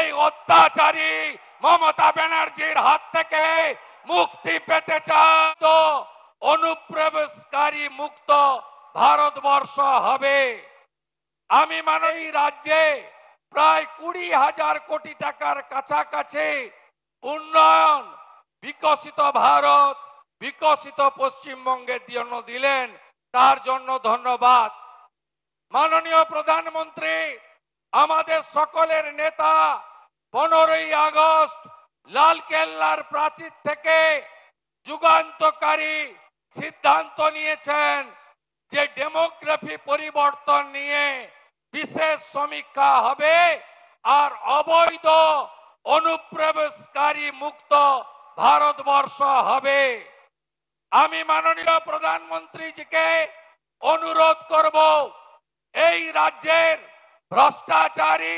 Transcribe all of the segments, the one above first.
এই অত্যাচারী মমতা ব্যানার্জির হাত থেকে মুক্তি পেতে চায় তো অনুপ্রবেশকারী মুক্ত ভারতবর্ষ হবে। আমি মানে এই রাজ্যে প্রায় 20,000 কোটি টাকার কাছাকাছি উন্নয়ন বিকশিত ভারত বিকশিত পশ্চিমবঙ্গের জন্য দিলেন, তার জন্য ধন্যবাদ। মাননীয় প্রধানমন্ত্রী, আমাদের সকলের নেতা 15ই আগস্ট লালকেল্লার প্রাচীর থেকে যুগান্তকারী সিদ্ধান্ত নিয়েছেন যে ডেমোগ্রাফি পরিবর্তন নিয়ে বিশেষ সমীক্ষা হবে আর অবৈধ অনুপ্রবেশকারী মুক্ত ভারতবর্ষ হবে। আমি মাননীয় প্রধানমন্ত্রীজিকে অনুরোধ করব, এই রাজ্যের ভ্রষ্টাচারী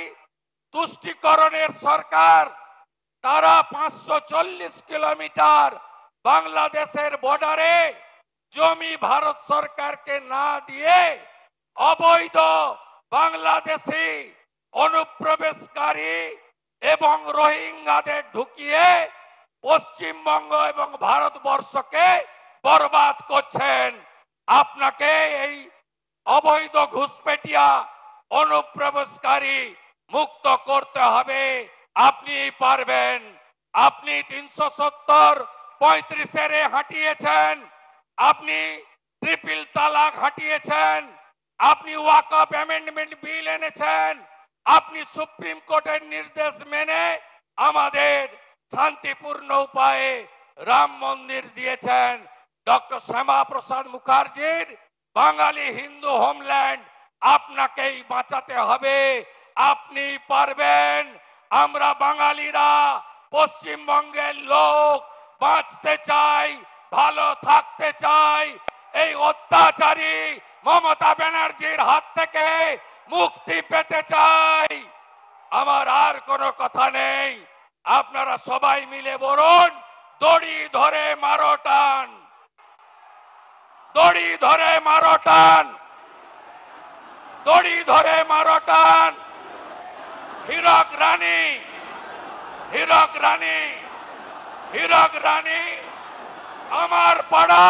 তুষ্টিকরণের সরকার তারা 540 কিলোমিটার বাংলাদেশের বর্ডারে জমি ভারত সরকারকে না দিয়ে অবৈধ বাংলাদেশি অনুপ্রবেশকারী এবং রোহিঙ্গাদের ঢুকিয়ে পশ্চিমবঙ্গ এবং ভারতবর্ষকে বরবাদ করছেন। আপনাকে এই অবৈধ ঘুষপেটিয়া অনুপ্রবেশকারী মুক্ত করতে হবে। আপনি পারবেন। আপনি 370 35 হাঁটিয়েছেন, আপনি ট্রিপল তালাক হাঁটিয়েছেন, আপনি ওয়াকফ অ্যামেন্ডমেন্ট বিল এনেছেন, আপনি সুপ্রিম কোর্টের নির্দেশ মেনে আমাদের শান্তিপূর্ণ উপায়ে রাম মন্দির দিয়েছেন। ডক্টর শ্যামা প্রসাদ মুখার্জির বাঙালি হিন্দু হোমল্যান্ড আপনাকেই বাঁচাতে হবে। আপনি পারবেন। আমরা বাঙালিরা পশ্চিমবঙ্গের লোক বাঁচতে চাই, ভালো থাকতে চাই। এই অত্যাচারী মমতা ব্যানার্জির হাত থেকে মুক্তি পেতে চাই। আমার আর কোনো কথা নেই। আপনারা সবাই মিলে বলুন, দড়ি ধরে মারো টান, দড়ি ধরে মারো টান, দড়ি ধরে মারো টান। হীরক রানী, হীরক রানী, হীরক রানী আমার পাড়া,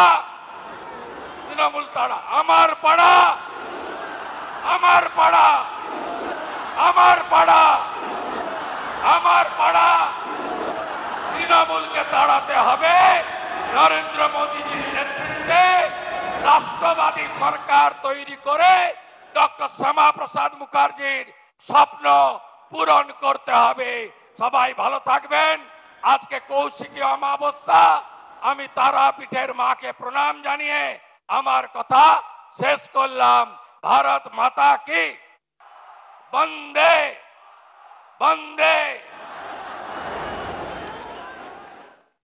তৃণমূল তাড়া আমার পাড়া, আমার পাড়া, আমার পাড়া, আমার পাড়া। তৃণমূলকে তাড়াতে হবে। নরেন্দ্র মোদীজির নেতৃত্বে রাষ্ট্রবাদী সরকার তৈরি করে ডক্টর শ্যামা প্রসাদ মুখার্জির স্বপ্ন পূরণ করতে হবে। সবাই ভালো থাকবেন। আজকে কৌশিকী অমাবস্যা। আমি তারাপীঠের মাকে প্রণাম জানিয়ে আমার কথা শেষ করলাম। ভারত মাতা কি। বন্দে বন্দে।